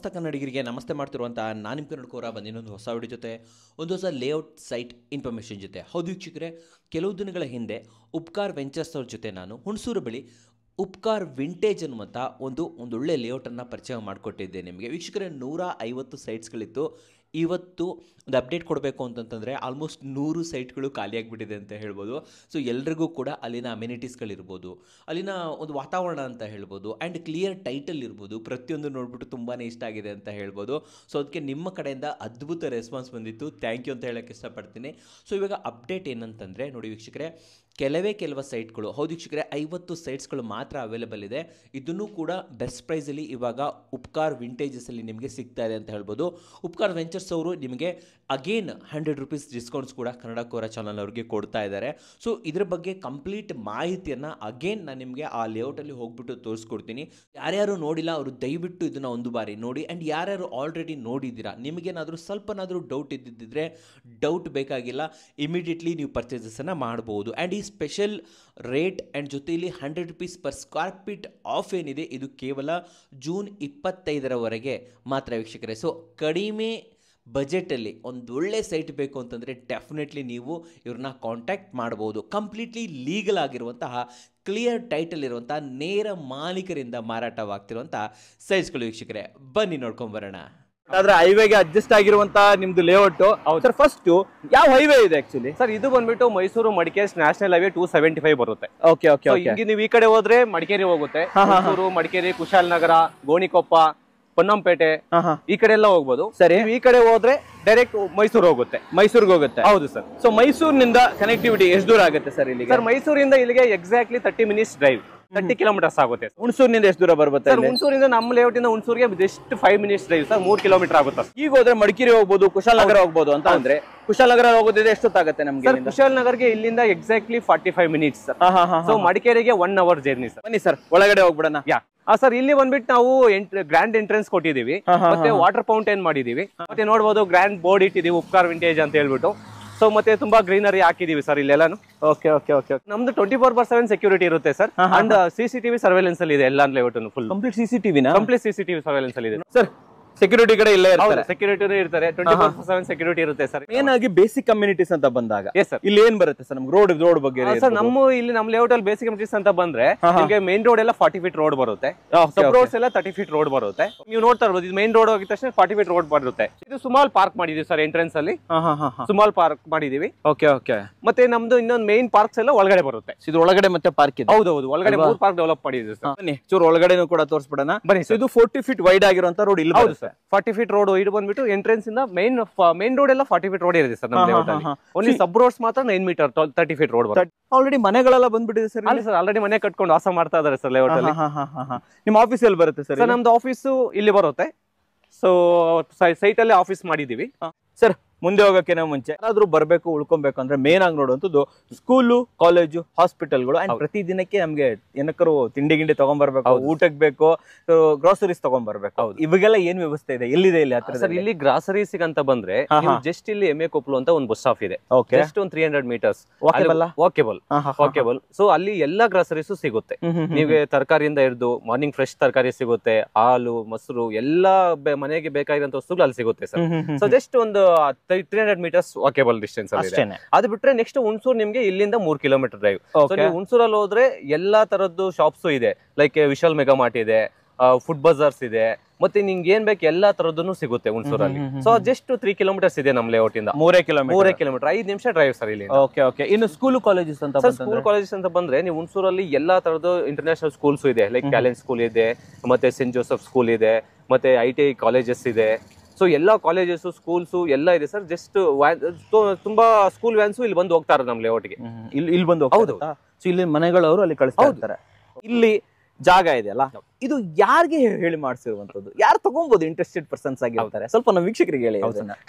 ಸಮಸ್ತ ಕನ್ನಡಿಗರಿಗೆ ನಮಸ್ತೆ ಮಾಡ್ತಿರುವಂತಹ ನಾನು ನಿಮ್ಮ ಕನ್ನಡಕೋರ ಬಂದಿನೊಂದು ಹೊಸ ವಿಡಿಯೋ ಜೊತೆ ಒಂದು ಹೊಸ ಲೇಔಟ್ ಸೈಟ್ ಇನ್ಫಾರ್ಮೇಷನ್ ಜೊತೆ. ಹೌದು ವೀಕ್ಷಕರೇ, ಕೆಲವು ದಿನಗಳ ಹಿಂದೆ ಉಪ್ಕಾರ್ ವೆಂಚರ್ಸ್ ಅವ್ರ ಜೊತೆ ನಾನು ಹುಣಸೂರು ಬಳಿ ಉಪ್ಕಾರ್ ವಿಂಟೇಜ್ ಅನ್ನುವಂಥ ಒಂದೊಳ್ಳೆ ಲೇಔಟನ್ನು ಪರಿಚಯ ಮಾಡಿಕೊಟ್ಟಿದ್ದೆ ನಿಮಗೆ. ವೀಕ್ಷಕರೇ, 150 ಸೈಟ್ಸ್ಗಳಿತ್ತು. ಇವತ್ತು ಒಂದು ಅಪ್ಡೇಟ್ ಕೊಡಬೇಕು ಅಂತಂತಂದರೆ ಆಲ್ಮೋಸ್ಟ್ 100 ಸೈಟ್ಗಳು ಖಾಲಿಯಾಗಿಬಿಟ್ಟಿದೆ ಅಂತ ಹೇಳ್ಬೋದು. ಸೊ ಎಲ್ರಿಗೂ ಕೂಡ ಅಲ್ಲಿನ ಅಮ್ಯುನಿಟೀಸ್ಗಳಿರ್ಬೋದು, ಅಲ್ಲಿನ ಒಂದು ವಾತಾವರಣ ಅಂತ ಹೇಳ್ಬೋದು, ಆ್ಯಂಡ್ ಕ್ಲಿಯರ್ ಟೈಟಲ್ ಇರ್ಬೋದು, ಪ್ರತಿಯೊಂದು ನೋಡಿಬಿಟ್ಟು ತುಂಬಾ ಇಷ್ಟ ಆಗಿದೆ ಅಂತ ಹೇಳ್ಬೋದು. ಸೊ ಅದಕ್ಕೆ ನಿಮ್ಮ ಕಡೆಯಿಂದ ಅದ್ಭುತ ರೆಸ್ಪಾನ್ಸ್ ಬಂದಿತ್ತು. ಥ್ಯಾಂಕ್ ಯು ಅಂತ ಹೇಳೋಕ್ಕೆ ಇಷ್ಟಪಡ್ತೀನಿ. ಸೊ ಇವಾಗ ಅಪ್ಡೇಟ್ ಏನಂತಂದರೆ ನೋಡಿ ವೀಕ್ಷಕರೇ, ಕೆಲವು ಸೈಟ್ಗಳು, ಹೌದು ವೀಕ್ಷಕರೇ, 50 ಸೈಟ್ಸ್ಗಳು ಮಾತ್ರ ಅವೈಲೇಬಲ್ ಇದೆ. ಇದನ್ನು ಕೂಡ ಬೆಸ್ಟ್ ಪ್ರೈಸಲ್ಲಿ ಇವಾಗ ಉಪ್ಕಾರ್ ವಿಂಟೇಜಸಲ್ಲಿ ನಿಮಗೆ ಸಿಗ್ತಾ ಇದೆ ಅಂತ ಹೇಳ್ಬೋದು. ಉಪ್ಕಾರ್ ವೆಂಚರ್ಸ್ ಅವರು ನಿಮಗೆ ಅಗೇನ್ 100 ರೂಪೀಸ್ ಡಿಸ್ಕೌಂಟ್ಸ್ ಕೂಡ ಕನ್ನಡ ಕೋರ ಚಾನಲ್ ಅವ್ರಿಗೆ ಕೊಡ್ತಾ ಇದ್ದಾರೆ. ಸೊ ಇದ್ರ ಬಗ್ಗೆ ಕಂಪ್ಲೀಟ್ ಮಾಹಿತಿಯನ್ನು ಅಗೇನ್ ನಾನು ನಿಮಗೆ ಆ ಲೇಔಟಲ್ಲಿ ಹೋಗ್ಬಿಟ್ಟು ತೋರಿಸ್ಕೊಡ್ತೀನಿ. ಯಾರ್ಯಾರು ನೋಡಿಲ್ಲ ಅವರು ದಯವಿಟ್ಟು ಇದನ್ನು ಒಂದು ಬಾರಿ ನೋಡಿ. ಆ್ಯಂಡ್ ಯಾರ್ಯಾರು ಆಲ್ರೆಡಿ ನೋಡಿದ್ದೀರಾ, ನಿಮಗೇನಾದರೂ ಸ್ವಲ್ಪನಾದರೂ ಡೌಟ್ ಇದ್ದಿದ್ದರೆ ಡೌಟ್ ಬೇಕಾಗಿಲ್ಲ, ಇಮಿಡಿಯೇಟ್ಲಿ ನೀವು ಪರ್ಚೇಸನ್ನು ಮಾಡ್ಬೋದು. ಆ್ಯಂಡ್ ಈ ಸ್ಪೆಷಲ್ ರೇಟ್ ಆ್ಯಂಡ್ ಜೊತೆಯಲ್ಲಿ 100 rupees per square feet of ಏನಿದೆ, ಇದು ಕೇವಲ ಜೂನ್ 25ರವರೆಗೆ ಮಾತ್ರ ವೀಕ್ಷಕರೇ. ಸೊ ಕಡಿಮೆ ಬಜೆಟಲ್ಲಿ ಒಂದು ಒಳ್ಳೆ ಸೈಟ್ ಬೇಕು ಅಂತಂದರೆ ಡೆಫಿನೆಟ್ಲಿ ನೀವು ಇವ್ರನ್ನ ಕಾಂಟ್ಯಾಕ್ಟ್ ಮಾಡ್ಬೋದು. ಕಂಪ್ಲೀಟ್ಲಿ ಲೀಗಲ್ ಆಗಿರುವಂತಹ ಕ್ಲಿಯರ್ ಟೈಟಲ್ ಇರುವಂಥ ನೇರ ಮಾಲೀಕರಿಂದ ಮಾರಾಟವಾಗ್ತಿರುವಂಥ ಸೈಟ್ಸ್ಗಳು ವೀಕ್ಷಕರೇ. ಬನ್ನಿ ನೋಡ್ಕೊಂಬರೋಣ. ಆದ್ರೆ ಹೈವೇಗೆ ಅಡ್ಜಸ್ಟ್ ಆಗಿರುವಂತ ನಿಮ್ದು ಲೇಔಟ್. ಸರ್ ಫಸ್ಟ್ ಯಾವ ಹೈವೇ ಇದೆ ಆಕ್ಚುಲಿ? ಸರ್ ಇದು ಬಂದ್ಬಿಟ್ಟು ಮೈಸೂರು ಮಡಿಕೇರಿ ನ್ಯಾಷನಲ್ ಹೈವೇ 275 ಬರುತ್ತೆ. Okay okay. ಹಿಂಗೆ ನೀವು ಈ ಕಡೆ ಹೋದ್ರೆ ಮಡಿಕೇರಿ ಹೋಗುತ್ತೆ, ಮೈಸೂರು ಮಡಿಕೇರಿ ಕುಶಾಲನಗರ ಗೋಣಿಕೊಪ್ಪ ಪೊನ್ನಂಪೇಟೆ ಈ ಕಡೆ ಎಲ್ಲ ಹೋಗ್ಬೋದು. ಸರಿ, ಈ ಕಡೆ ಹೋದ್ರೆ ಡೈರೆಕ್ಟ್ ಮೈಸೂರು ಹೋಗುತ್ತೆ. ಮೈಸೂರಿಗೆ ಹೋಗುತ್ತೆ. ಹೌದು ಸರ್. ಸೊ ಮೈಸೂರಿನಿಂದ ಕನೆಕ್ಟಿವಿಟಿ ಎಷ್ಟು ದೂರ ಆಗುತ್ತೆ ಸರ್ ಇಲ್ಲಿ? ಸರ್ ಮೈಸೂರಿಂದ ಇಲ್ಲಿಗೆ ಎಕ್ಸಾಕ್ಟ್ಲಿ 30 ಮಿನಿಟ್ಸ್ ಡ್ರೈವ್, 30 ಕಿಲೋಮೀಟರ್ಸ್ ಆಗುತ್ತೆ. ಹುಣಸೂರಿನಿಂದ ಎಷ್ಟು ದೂರ ಬರುತ್ತೆ ಸರ್? ಹುಣಸೂರಿಂದ ನಮ್ಮ ಲೇಔಟ್ ಇಂದ ಹುಣಸೂರಿಗೆ just 5 minutes drive sir, 3 kilometre ಆಗುತ್ತೆ. ಈಗ ಹೋದ್ರೆ ಮಡಿಕೇರಿ ಹೋಗ್ಬೋದು, ಕುಶಾಲನಗರ ಹೋಗ್ಬೋದು ಅಂತ ಅಂದ್ರೆ ಕುಶಾಲನಗರ ಹೋಗೋದಿದೆ ಎಷ್ಟೊತ್ತಾಗುತ್ತೆ ನಮ್ಗೆ? ಕುಶಾಲನಗರ್ಗೆ ಇಲ್ಲಿಂದ ಎಕ್ಸಾಕ್ಟ್ಲಿ 45 ಮಿನಿಟ್ಸ್. ಸೊ ಮಡಿಕೇರಿಗೆ 1 ಅವರ್ ಜರ್ನಿ ಸರ್. ಬನ್ನಿ ಸರ್, ಒಳಗಡೆ ಹೋಗ್ಬಿಡೋಣ. ಸರ್ ಇಲ್ಲಿ ಬಂದ್ಬಿಟ್ಟು ನಾವು ಗ್ರ್ಯಾಂಡ್ ಎಂಟ್ರೆನ್ಸ್ ಕೊಟ್ಟಿದೀವಿ, ಮತ್ತೆ ವಾಟರ್ ಫೌಂಟೇನ್ ಮಾಡಿದೀವಿ, ಮತ್ತೆ ನೋಡಬಹುದು ಗ್ರ್ಯಾಂಡ್ ಬೋರ್ಡ್ ಇಟ್ಟಿದೀವಿ ಉಪ್ಕಾರ್ ವಿಂಟೇಜ್ ಅಂತ ಹೇಳ್ಬಿಟ್ಟು. ಸೊ ಮತ್ತೆ ತುಂಬಾ ಗ್ರೀನರಿ ಹಾಕಿದೀವಿ ಸರ್ ಇಲ್ಲೆಲ್ಲಾನು. Okay okay okay. ನಮ್ದು 24/7 ಸೆಕ್ಯೂರಿಟಿ ಇರುತ್ತೆ ಸರ್. ಅಂಡ್ CCTV ಸರ್ವೇಲೆನ್ಸ್ ಅಲ್ಲಿ ಇದೆ ಎಲ್ಲ layout full. Complete CCTV surveillance ಅಲ್ಲಿ ಇದೆ ಸರ್. ಸೆಕ್ಯೂರಿಟಿ ಕಡೆ ಇಲ್ಲೇ ಇರ್ತಾರೆ, ಸೆಕ್ಯೂರಿಟಿ ಇರ್ತಾರೆ, 24/7 ಸೆಕ್ಯೂರಿಟಿ ಇರುತ್ತೆ ಸರ್. ಮೇನ್ ಆಗಿ ಬೇಸಿಕ್ ಕಮ್ಯುನಿಟೀಸ್ ಅಂತ ಬಂದಾಗ ಇಲ್ಲಿ ಏನ್ ಬರುತ್ತೆ ಸರ್? ನಮ್ಗೆ ರೋಡ್ ಬಗ್ಗೆ ಸರ್ ನಮ್ಮ ಲೇಔಟ್ ಅಲ್ಲಿ ಬೇಸಿಕ್ ಕಮ್ಯುನಿಟೀಸ್ ಅಂತ ಬಂದ್ರೆ ನಿಮಗೆ ಮೇನ್ ರೋಡ್ ಎಲ್ಲ 40 ಫೀಟ್ ರೋಡ್ ಬರುತ್ತೆ, ಸಬ್ ರೋಡ್ಸ್ ಎಲ್ಲ 30 ಫೀಟ್ ರೋಡ್ ಬರುತ್ತೆ. ನೀವು ನೋಡ್ತಾ ಇರ್ಬೋದು, ಇದು ಮೇನ್ ರೋಡ್ ಹೋಗಿದ ತಕ್ಷಣ 40 ಫೀಟ್ ರೋಡ್ ಬರುತ್ತೆ. ಇದು ಸುಮಾಲ್ ಪಾರ್ಕ್ ಮಾಡಿದೀವಿ ಸರ್ ಎಂಟ್ರೆನ್ಸ್ ಅಲ್ಲಿ, ಸುಮಾಲ್ ಪಾರ್ಕ್ ಮಾಡಿದೀವಿ. Okay okay. ಮತ್ತೆ ನಮ್ದು ಇನ್ನೊಂದು ಮೇನ್ ಪಾರ್ಕ್ಸ್ ಎಲ್ಲ ಒಳಗಡೆ ಬರುತ್ತೆ. ಇದು ಒಳಗಡೆ ಮತ್ತೆ ಪಾರ್ಕ್ ಇದೆ? ಹೌದೌದು, ಒಳಗಡೆ 3 ಪಾರ್ಕ್ ಡೆವಲಪ್ ಮಾಡಿದೀವಿ ಸರ್. ಬನ್ನಿ ಚೂರು ಒಳಗಡೆನೂ ಕೂಡ ತೋರಿಸ್ಬಿಡೋಣ. ಬನ್ನಿ. ಇದು 40 ಫೀಟ್ ವೈಡ್ ಆಗಿರುವಂತ ರೋಡ್ ಇಲ್ಲಿ. ಹೌದು ಸರ್, 40 ಫೀಟ್ ರೋಡ್ ಇದು ಬಂದ್ಬಿಟ್ಟು ಎಂಟ್ರೆನ್ಸ್ ಇಂದ ಮೇನ್ ರೋಡ್ ಎಲ್ಲ 40 ಫೀಟ್ ರೋಡ್ ಇದೆ ಸರ್ ನಮ್ಮ ಲೇಔಟ್ ಅಲ್ಲಿ. ಓನ್ಲಿ ಸಬ್ ರೋಡ್ಸ್ ಮಾತ್ರ 9 ಮೀಟರ್ 30 ಫೀಟ್ ರೋಡ್ ಬರುತ್ತೆ. ಆಲ್ರೆಡಿ ಮನೆಗಳೆಲ್ಲ ಬಂದ್ಬಿಟ್ಟಿದೆ ಸರ್ ಅಲ್ಲಿ ಸರ್. ಆಲ್ರೆಡಿ ಮನೆ ಕಟ್ಕೊಂಡು ವಾಸ ಮಾಡ್ತಾ ಇದಾರೆ ಸರ್ ಲೇಔಟ್ ಅಲ್ಲಿ. ನಿಮ್ಮ ಆಫೀಸ್ ಎಲ್ಲಿ ಬರುತ್ತೆ ಸರ್? ನಮ್ದು ಆಫೀಸು ಇಲ್ಲಿ ಬರುತ್ತೆ. ಸೊ ಸೈಟ್ ಅಲ್ಲಿ ಆಫೀಸ್ ಮಾಡಿದೀವಿ ಸರ್. ಮುಂದೆ ಹೋಗೋಕೆ ಮುಂಚೆ ಯಾರಾದ್ರೂ ಬರ್ಬೇಕು ಉಳ್ಕೊಬೇಕು ಅಂದ್ರೆ ಮೇನ್ ಆಗಿ ನೋಡುವಂಥದ್ದು ಸ್ಕೂಲು, ಕಾಲೇಜು, ಹಾಸ್ಪಿಟಲ್ಗಳು. ಅಂಡ್ ಪ್ರತಿ ದಿನಕ್ಕೆ ನಮ್ಗೆ ಏನಕ್ಕರು ತಿಂಡಿ ಗಿಂಡಿ ತಗೊಂಡ್ಬರ್ಬೇಕು, ಊಟಕ್ಕೆ ಬೇಕು, ಗ್ರೋಸರೀಸ್ ತಗೊಂಡ್ಬರ್ಬೇಕು. ಇವಾಗೆಲ್ಲ ಏನ್ ವ್ಯವಸ್ಥೆ ಇದೆ? ಎಲ್ಲಿದೆ ಇಲ್ಲಿ ಹತ್ರ? ಸರ್ ಇಲ್ಲಿ ಗ್ರಾಸರೀಸ್ ಅಂತ ಬಂದ್ರೆ ಜಸ್ಟ್ ಇಲ್ಲಿ ಎಮ್ಮೆ ಕೊಪ್ಪಲು ಅಂತ ಒಂದು ಬಸ್ ಸ್ಟಾಪ್ ಇದೆ. ಜಸ್ಟ್ ಒಂದು 300 ಮೀಟರ್ಸ್ ವಾಕೇಬಲ್. ಸೊ ಅಲ್ಲಿ ಎಲ್ಲಾ ಗ್ರಾಸರೀಸ್ ಸಿಗುತ್ತೆ. ನಿಮಗೆ ತರಕಾರಿಯಿಂದ ಹಿಡಿದು ಮಾರ್ನಿಂಗ್ ಫ್ರೆಶ್ ತರಕಾರಿ ಸಿಗುತ್ತೆ, ಹಾಲು, ಮೊಸರು, ಎಲ್ಲಾ ಮನೆಗೆ ಬೇಕಾಗಿರುವಂತ ವಸ್ತುಗಳು ಅಲ್ಲಿ ಸಿಗುತ್ತೆ ಸರ್. ಸೊ ಜಸ್ಟ್ ಒಂದು 300 ಮೀಟರ್ಸ್ ವಾಕೇಬಲ್ ಡಿಸ್ಟೆನ್ಸ್ ಅಲ್ಲಿ. ಅದು ಬಿಟ್ರೆ ನೆಕ್ಸ್ಟ್ ಹುಣಸೂರು ನಿಮ್ಗೆ ಇಲ್ಲಿಂದ 3 ಕಿಲೋಮೀಟರ್ ಡ್ರೈವ್. ಹುಣಸೂರಲ್ಲಿ ಹೋದ್ರೆ ಎಲ್ಲಾ ತರದ್ದು ಶಾಪ್ಸ್ ಇದೆ, ಲೈಕ್ ವಿಶಾಲ್ ಮೆಗಾ ಮಾರ್ಟ್ ಇದೆ, ಫುಡ್ ಬಜಾರ್ಸ್ ಇದೆ, ಮತ್ತೆ ನಿಮ್ಗೆ ಏನ್ ಬೇಕು ಎಲ್ಲಾ ತರದ್ದು ಸಿಗುತ್ತೆ ಹುಣಸೂರಲ್ಲಿ. ಸೊ ಜಸ್ಟ್ 3 ಕಿಲೋಮೀಟರ್ಸ್ ಇದೆ ನಮ್ಮ ಲೇಔಟ್ ಇಂದ. 3 ಕಿಲೋಮೀಟರ್ 5 ನಿಮಿಷ ಡ್ರೈವ್ ಸರ್ ಇಲ್ಲಿ. Okay okay. ಇನ್ನು ಸ್ಕೂಲ್ ಕಾಲೇಜಸ್ ಅಂತ ಸ್ಕೂಲ್ ಕಾಲೇಜಸ್ ಅಂತ ಬಂದ್ರೆ ನೀವು ಹುಣಸೂರಲ್ಲಿ ಎಲ್ಲಾ ತರದ್ದು ಇಂಟರ್ನ್ಯಾಷನಲ್ ಸ್ಕೂಲ್ಸ್ ಇದೆ, ಲೈಕ್ ಟ್ಯಾಲೆಂಟ್ ಸ್ಕೂಲ್ ಇದೆ, ಮತ್ತೆ ಸೆಂಟ್ ಜೋಸೆಫ್ ಸ್ಕೂಲ್ ಇದೆ, ಮತ್ತೆ ITI ಕಾಲೇಜಸ್ ಇದೆ. ಸೊ ಎಲ್ಲಾ ಕಾಲೇಜಸ್ ಸ್ಕೂಲ್ಸ್ ಎಲ್ಲ ಇದೆ ಸರ್. ಜಸ್ಟ್ ತುಂಬಾ ಸ್ಕೂಲ್ ವ್ಯಾನ್ಸ್ ಇಲ್ಲಿ ಬಂದು ಹೋಗ್ತಾರೆ ನಮ್ಮ ಲೇಔಟ್ಗೆ. ಇಲ್ಲಿ ಬಂದು. ಹೌದು. ಸೊ ಇಲ್ಲಿ ಮನೆಗಳವರು ಅಲ್ಲಿ ಕಳಿಸ್ತಾ ಇರ್ತಾರೆ. ಇಲ್ಲಿ ಜಾಗ ಇದೆಯಲ್ಲ, ಇದು ಯಾರಿಗೆ ಹೇಳಿ ಮಾಡಿಸಿರುವಂತದ್ದು? ಯಾರು ತಗೊಂಬೋದು ಇಂಟ್ರೆಸ್ಟೆಡ್ ಪರ್ಸನ್ಸ್ ಆಗಿರ್ತಾರೆ? ಸ್ವಲ್ಪ ನಮ್ಮ ವೀಕ್ಷಕರಿಗೆ ಹೇಳಿ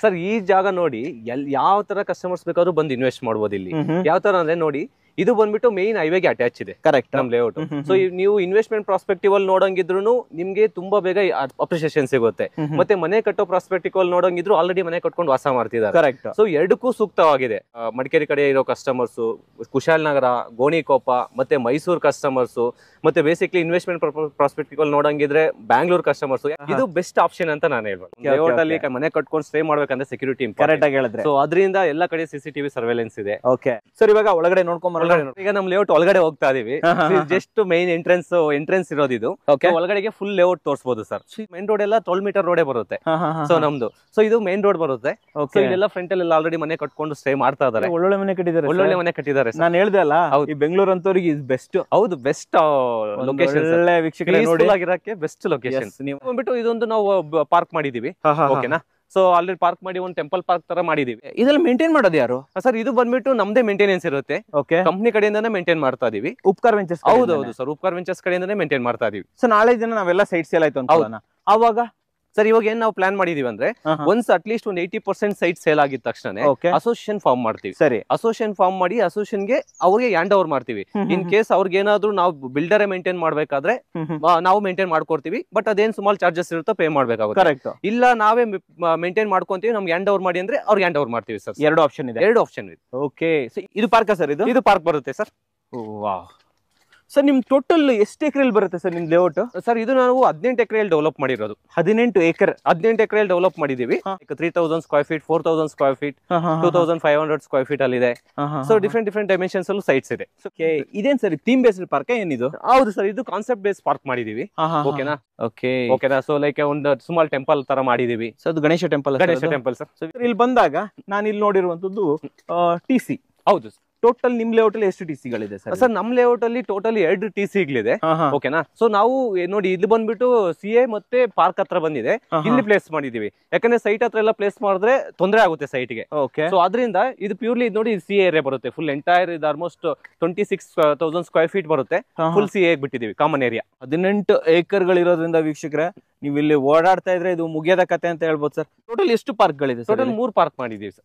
ಸರ್. ಈ ಜಾಗ ನೋಡಿ ಯಾವ ತರ ಕಸ್ಟಮರ್ಸ್ ಬೇಕಾದ್ರೂ ಬಂದು ಇನ್ವೆಸ್ಟ್ ಮಾಡ್ಬೋದು ಇಲ್ಲಿ. ಯಾವ ತರ ಅಂದ್ರೆ ನೋಡಿ, ಇದು ಬಂದ್ಬಿಟ್ಟು ಮೇನ್ ಹೈವೇಗೆ ಅಟ್ಯಾಚ್ ಇದೆ ಕರೆಕ್ಟ್ ನಮ್ ಲೇಔಟ್. ಸೊ ನೀವು ಇನ್ವೆಸ್ಟ್ಮೆಂಟ್ ಪ್ರಾಸ್ಪೆಕ್ಟಿವ್ ಅಲ್ಲಿ ನೋಡಂಗಿದ್ರು ನಿಮ್ಗೆ ತುಂಬಾ ಬೇಗ ಅಪ್ರಿಸಿಯೇಷನ್ ಸಿಗುತ್ತೆ. ಮತ್ತೆ ಮನೆ ಕಟ್ಟೋ ಪ್ರಾಸ್ಪೆಕ್ಟಿವ್ ಅಲ್ಲಿ ನೋಡಂಗಿದ್ರು ಆಲ್ರೆಡಿ ಮನೆ ಕಟ್ಕೊಂಡು ವಾಸ ಮಾಡ್ತಿದ್ದಾರೆ. ಕರೆಕ್ಟ್. ಸೊ ಎರಡಕ್ಕೂ ಸೂಕ್ತವಾಗಿದೆ. ಮಡಿಕೇರಿ ಕಡೆ ಇರೋ ಕಸ್ಟಮರ್ಸ್, ಕುಶಾಲನಗರ, ಗೋಣಿಕೊಪ್ಪ ಮತ್ತೆ ಮೈಸೂರು ಕಸ್ಟಮರ್ಸ್, ಮತ್ತೆ ಬೇಸಿಕ್ಲಿ ಇನ್ವೆಸ್ಟ್ಮೆಂಟ್ ಪ್ರಾಸ್ಪೆಕ್ಟಿವ್ ಅಲ್ಲಿ ನೋಡಂಗಿದ್ರೆ ಬ್ಯಾಂಗ್ಳೂರ್ ಕಸ್ಟಮರ್ಸ್, ಇದು ಬೆಸ್ಟ್ ಆಪ್ಷನ್ ಅಂತ ನಾನು ಹೇಳ್ಬೋದು. ಲೇಔಟ್ ಅಲ್ಲಿ ಮನೆ ಕಟ್ಕೊಂಡು ಸ್ಟೇ ಮಾಡ್ಬೇಕಂದ್ರೆ ಸೆಕ್ಯೂರಿಟಿ ಕರೆಕ್ಟ್ ಆಗಿ ಹೇಳಿದ್ರೆ. ಸೊ ಅದರಿಂದ ಎಲ್ಲ ಕಡೆ CCTV ಸರ್ವೇಲೆನ್ಸ್ ಇದೆ. ಓಕೆ ಸರ್, ಇವಾಗ ಒಳಗಡೆ ನೋಡ್ಕೊಂಡ್ ಈಗ ನಮ್ ಲೇಔಟ್ ಒಳಗಡೆ ಹೋಗ್ತಾ ಇದೀವಿ. ಜಸ್ಟ್ ಮೈನ್ ಎಂಟ್ರೆನ್ಸ್ ಇರೋದಿದು. ಒಳಗಡೆಗೆ ಫುಲ್ ಲೇಔಟ್ ತೋರಿಸಬಹುದು ಸರ್. ಮೈನ್ ರೋಡ್ ಎಲ್ಲ 12 ಮೀಟರ್ ರೋಡೇ ಬರುತ್ತೆ. ಸೊ ನಮ್ದು ಇದು ಮೈನ್ ರೋಡ್ ಬರುತ್ತೆ. ಸೊ ಇಲ್ಲೆಲ್ಲ ಫ್ರಂಟ್ ಅಲ್ಲಿ ಆಲ್ರೆಡಿ ಮನೆ ಕಟ್ಕೊಂಡು ಸ್ಟೇ ಮಾಡ್ತಾ ಇದಾರೆ. ಒಳ್ಳೊಳ್ಳೆ ಮನೆ ಕಟ್ಟಿದ್ದಾರೆ, ಒಳ್ಳೊಳ್ಳೆ ಮನೆ ಕಟ್ಟಿದ್ದಾರೆ. ನಾನು ಹೇಳ್ದೆ ಅಲ್ಲ, ಈ ಬೆಂಗಳೂರು ಅಂತವ್ರಿಗೆ ಇದು ಬೆಸ್ಟ್. ಹೌದು, ಬೆಸ್ಟ್ ಲೊಕೇಶನ್, ಒಳ್ಳೆ ವೀಕ್ಷಕರೇ ನೋಡಿ ಆಗಿರಕ್ಕೆ ಬೆಸ್ಟ್ ಲೊಕೇಶನ್. ಬಂದ್ಬಿಟ್ಟು ಇದೊಂದು ನಾವು ಪಾರ್ಕ್ ಮಾಡಿದೀವಿ. ಓಕೆನಾ? ಸೊ ಆಲ್ರೆಡಿ ಪಾರ್ಕ್ ಮಾಡಿ ಒಂದು ಟೆಂಪಲ್ ಪಾರ್ಕ್ ತರ ಮಾಡಿದೀವಿ. ಇದೆಲ್ಲ ಮೇಂಟೈನ್ ಮಾಡೋದು ಯಾರು ಸರ್? ಇದು ಬಂದ್ಬಿಟ್ಟು ನಮ್ದೇ ಮೇಂಟೆನೆನ್ಸ್ ಇರುತ್ತೆ. ಓಕೆ, ಕಂಪ್ನಿ ಕಡೆಯಿಂದಾನೇ ಮೇಂಟೈನ್ ಮಾಡ್ತಾ ಇದೀವಿ. ಉಪಕಾರ್ ವೆಂಚರ್ಸ್. ಹೌದೌದು ಸರ್, ಉಪಕಾರ್ ವೆಂಚರ್ಸ್ ಕಡೆಯಿಂದಾನೇ ಮೇಂಟೈನ್ ಮಾಡ್ತಾ ಇದೀವಿ. ಸೊ ನಾಳೆ ದಿನ ನಾವೆಲ್ಲ ಸೈಟ್ ಸೇಲ್ ಆಯ್ತು ಅಂತ ಅವಾಗ ಸರ್ ಇವಾಗ ಏನ್ ನಾವು ಪ್ಲಾನ್ ಮಾಡಿದೀವಿ ಅಂದ್ರೆ, ಒನ್ಸ್ ಅಟ್ಲೀಸ್ಟ್ ಒಂದು 80% ಸೈಟ್ ಸೇಲ್ ಆಗಿದ ತಕ್ಷಣ ಅಸೋಸಿಯೇಷನ್ ಫಾರ್ಮ್ ಮಾಡ್ತೀವಿ. ಸರಿ, ಅಸೋಸಿಯೇಷನ್ ಫಾರ್ಮ್ ಮಾಡಿ ಅಸೋಸಿಯೇಷನ್ಗೆ ಅವ್ರಿಗೆ ಹ್ಯಾಂಡ್ ಓವರ್ ಮಾಡ್ತೀವಿ. ಇನ್ ಕೇಸ್ ಅವ್ರಿಗೆ ಏನಾದ್ರು ನಾವು ಬಿಲ್ಡರೇ ಮೇಂಟೈನ್ ಮಾಡ್ಬೇಕಾದ್ರೆ ನಾವು ಮೇಂಟೈನ್ ಮಾಡ್ಕೊಡ್ತೀವಿ. ಬಟ್ ಅದೇನ್ ಸುಮಾರು ಚಾರ್ಜಸ್ ಇರುತ್ತೋ ಪೇ ಮಾಡ್ಬೇಕಾಗುತ್ತೆ. ಕರೆಕ್ಟ್. ಇಲ್ಲ ನಾವೇ ಮೇಂಟೈನ್ ಮಾಡ್ಕೊಂತೀವಿ, ನಮ್ಗೆ ಹ್ಯಾಂಡ್ ಓವರ್ ಮಾಡಿ ಅಂದ್ರೆ ಅವ್ರಿಗೆ ಹ್ಯಾಂಡ್ ಓವರ್ ಮಾಡ್ತೀವಿ ಸರ್. ಎರಡು ಆಪ್ಷನ್ ಇದೆ. ಎರಡು ಆಪ್ಷನ್ ಇದೆ. ಓಕೆ, ಇದು ಪಾರ್ಕ್ ಸರ್? ಇದು ಪಾರ್ಕ್ ಬರುತ್ತೆ ಸರ್. ವಾಹ್ ಸರ್, ನಿಮ್ ಟೋಟಲ್ ಎಷ್ಟು ಎಕರೆಯಲ್ಲಿ ಬರುತ್ತೆ ಸರ್ ನಿಮ್ ಲೇಔಟ್? ಸರ್ ಇದು ನಾವು 18 ಎಕರೆಯಲ್ಲಿ ಡೆವಲಪ್ ಮಾಡಿರೋದು. 18 ಎಕರೆಯಲ್ಲಿ ಡೆವಲಪ್ ಮಾಡಿದೀವಿ. 3000 square feet, 4000 square feet, 2500 square feet ಅಲ್ಲಿ ಇದೆ. ಸೊ ಡಿಫ್ರೆಂಟ್ ಡೈಮೆನ್ಷನ್ಸ್ ಅಲ್ಲೂ ಸೈಟ್ಸ್ ಇದೆ. ಇದೇನ್ ಸರ್ ಥೀಮ್ ಬೇಸ್ಡ್ ಪಾರ್ಕ್ ಏನಿದು? ಹೌದು ಸರ್, ಇದು ಕಾನ್ಸೆಪ್ಟ್ ಬೇಸ್ ಪಾರ್ಕ್ ಮಾಡಿದೀವಿ. ಓಕೆನಾ? ಓಕೆನಾ? ಸೊ ಲೈಕ್ ಒಂದು ಸುಮಾರು ಟೆಂಪಲ್ ತರ ಮಾಡಿದೀವಿ. ಸೊ ಅದು ಗಣೇಶ ಟೆಂಪಲ್ ಸರ್. ಇಲ್ಲಿ ಬಂದಾಗ ನಾನು ಇಲ್ಲಿ ನೋಡಿರುವಂತದ್ದು TC. ಹೌದು. ಟೋಟಲ್ ನಿಮ್ ಲೇಔಟ್ ಅಲ್ಲಿ ಎಷ್ಟು TC ಗಳಿದೆ ಸರ್? ಸರ್ ನಮ್ ಲೇಔಟ್ ಅಲ್ಲಿ ಟೋಟಲ್ 2 TC ಗಳಿದೆ. ಓಕೆನಾ? ಸೊ ನಾವು ನೋಡಿ ಇಲ್ಲಿ ಬಂದ್ಬಿಟ್ಟು CA ಮತ್ತೆ ಪಾರ್ಕ್ ಹತ್ರ ಬಂದಿದೆ, ಇಲ್ಲಿ ಪ್ಲೇಸ್ ಮಾಡಿದೀವಿ. ಯಾಕಂದ್ರೆ ಸೈಟ್ ಹತ್ರ ಎಲ್ಲ ಪ್ಲೇಸ್ ಮಾಡಿದ್ರೆ ತೊಂದರೆ ಆಗುತ್ತೆ ಸೈಟ್ಗೆ. ಸೊ ಅದರಿಂದ ಇದು ಪ್ಯೂರ್ಲಿ ನೋಡಿ CA ಏರಿಯಾ ಬರುತ್ತೆ. ಫುಲ್ ಎಂಟೈರ್ ಇದು ಆಲ್ಮೋಸ್ಟ್ 26,000 ಸ್ಕ್ವೇರ್ ಫೀಟ್ ಬರುತ್ತೆ. ಫುಲ್ CA ಬಿಟ್ಟಿದೀವಿ, ಕಾಮನ್ ಏರಿಯಾ. 18 ಏಕರ್ಗಳಿರೋದ್ರಿಂದ ವೀಕ್ಷಕರೇ, ನೀವು ಇಲ್ಲಿ ಓಡಾಡ್ತಾ ಇದ್ರೆ ಇದು ಮುಗಿಯದ ಕತೆ ಅಂತ ಹೇಳ್ಬೋದು ಸರ್. ಟೋಟಲ್ ಎಷ್ಟು ಪಾರ್ಕ್ ಗಳಿದೆ? ಟೋಟಲ್ 3 ಪಾರ್ಕ್ ಮಾಡಿದೀವಿ ಸರ್.